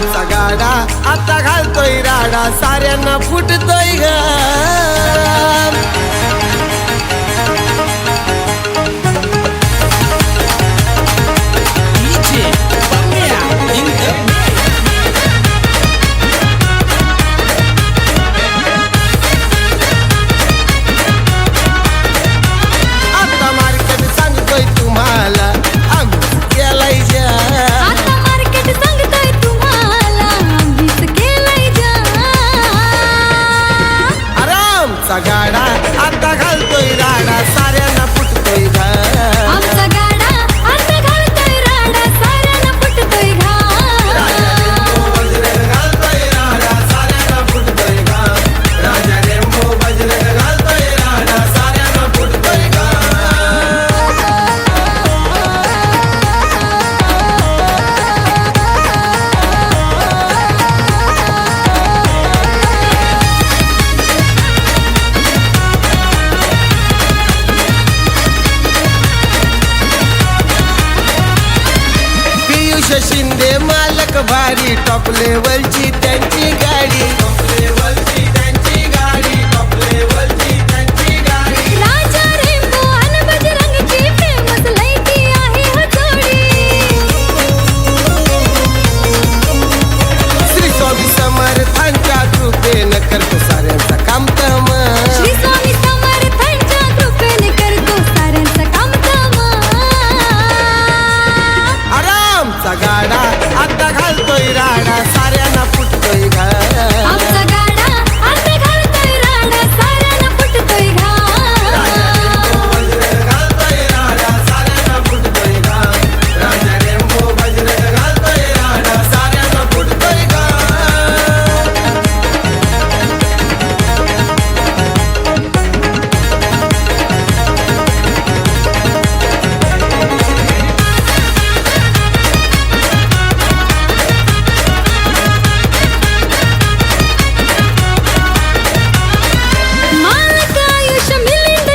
आमचा गाडा आता घालतोय राडा साऱ्यांना फुटतोय ग गाडा आता घालतोय राडा साऱ्यांना फुटतोय घा आमचा गाडा आता घालतोय राडा साऱ्यांना फुटतोय घा बजरंग घालतोय राडा साऱ्यांना फुटतोय घा राजा रेंबो बजरंग घालतोय राडा साऱ्यांना फुटतोय घा शिंदे मालक भारी टॉप लेवलची त्यांची गाडी टॉप लेवलची त्यांची गाडी टॉप लेवलची त्यांची गाडी राजा रेंबो आणि बजरंगची फेमस लयकी आहे हो जोडी श्री स्वामी समर्थांच्या कृपेनं करतो साऱ्यांचं काम तम श्री स्वामी समर्थांच्या कृपेने करतो साऱ्यांचं काम तम आमचा गाडा आता घालतोय राडा साऱ्यांना फुटतोय घा आमचा गाडा आता घालतोय राडा साऱ्यांना फुटतोय घा बजरंग घालतोय राडा साऱ्यांना फुटतोय घा राजा रेंबो बजरंग घालतोय राडा साऱ्यांना फुटतोय घा मालक आयुष्य मिलिंद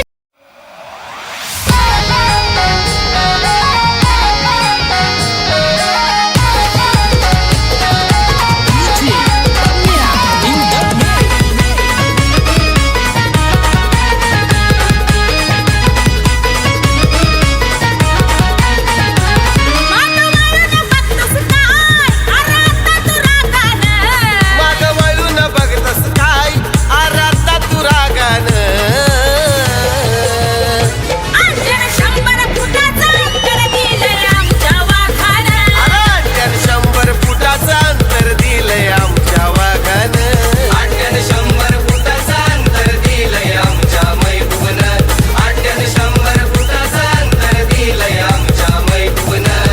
मागं वळून बघतस काय आराता तू रागानं आट्यानं 100 फुटाचं अंतर दिलंय आमच्या वाघानं आट्यानं 100 फुटाचं अंतर दिलंय आमच्या मैबूबनं आट्यानं 100 फुटाचं अंतर दिलंय आमच्या मैबूबनं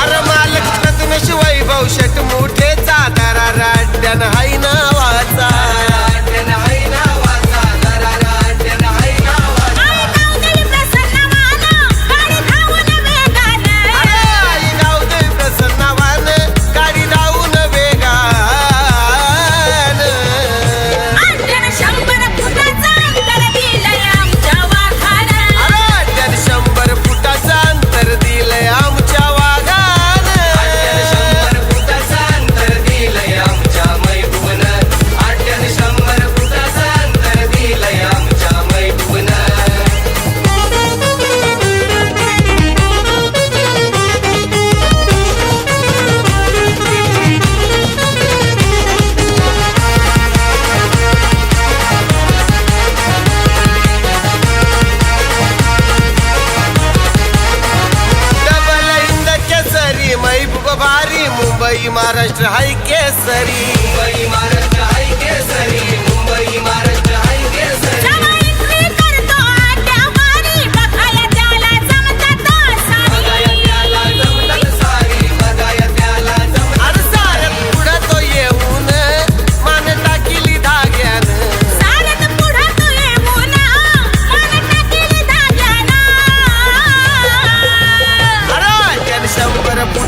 अरे मालक रत्नशी वैभव शट मोठेचा दरा राट्यानं हाय नावाचा अरे आई गावदेवी प्रसन्नावानं गाडी धावून वेगानं अरे आट्यानं 100 फुटाचं अंतर दिलंय आमच्या वाघानं मुंबई महाराष्ट्र हाय केसरी मुंबई महाराष्ट्र हाय केसरी मुंबई महाराष्ट्र हाय केसरी अरे साऱ्यात पुढं तो येऊन मान टाकील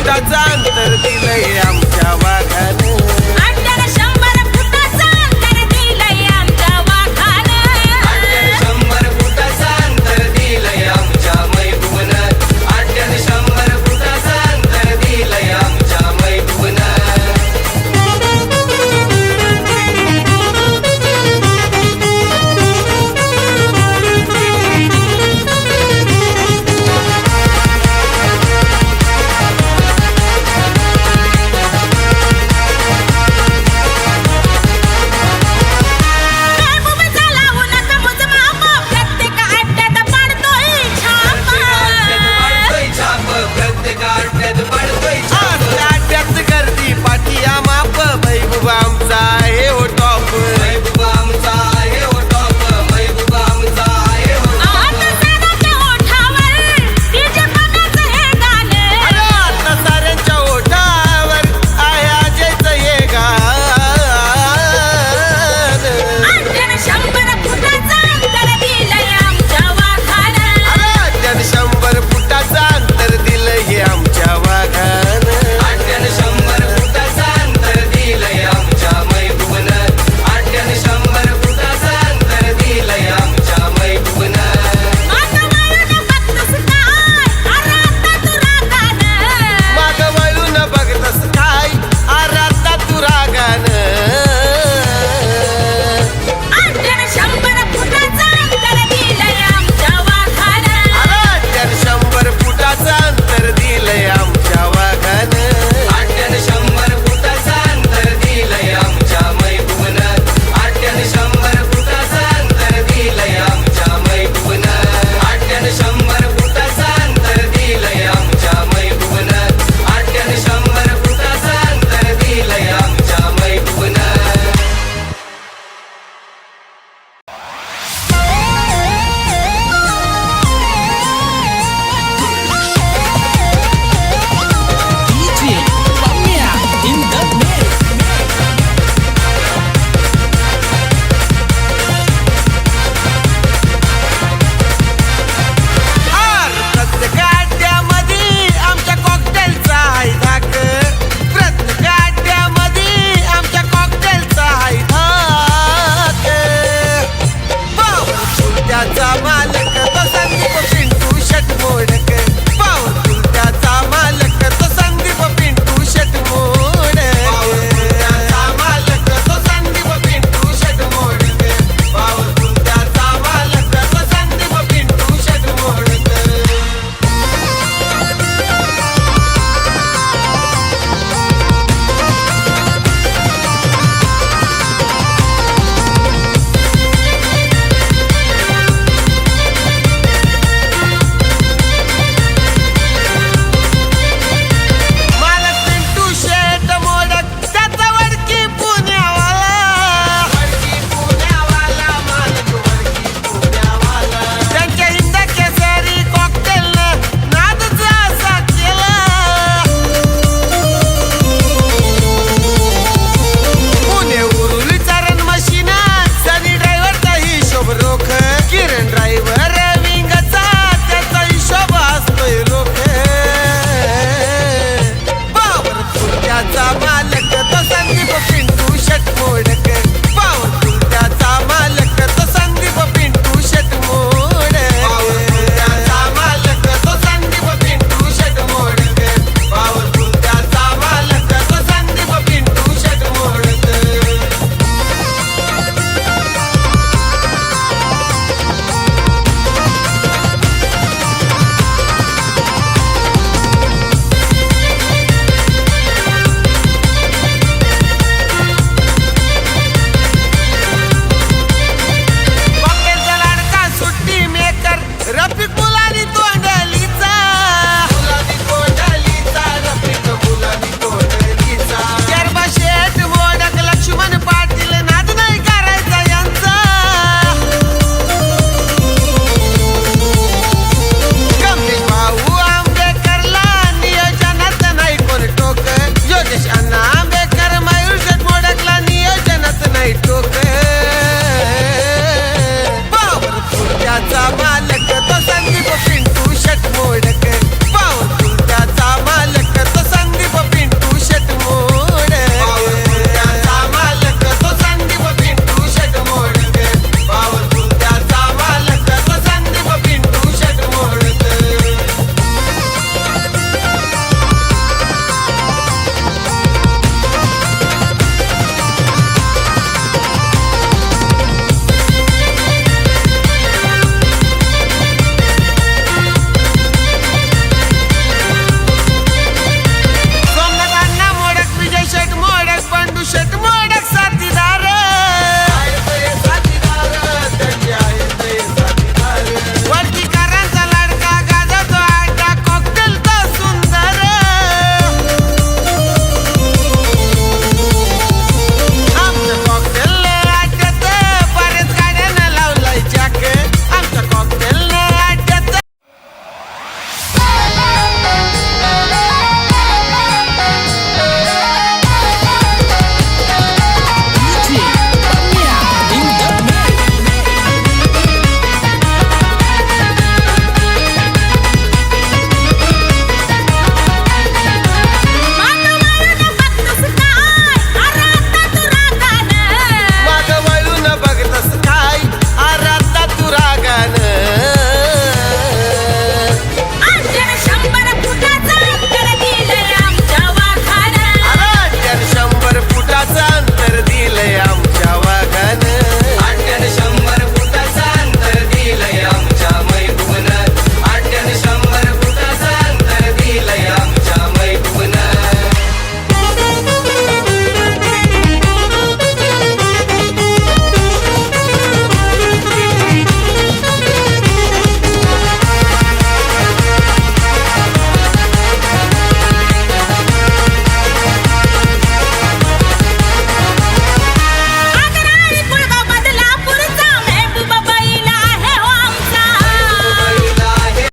फुटाचं अंतर दिलंय आमच्या वाघानं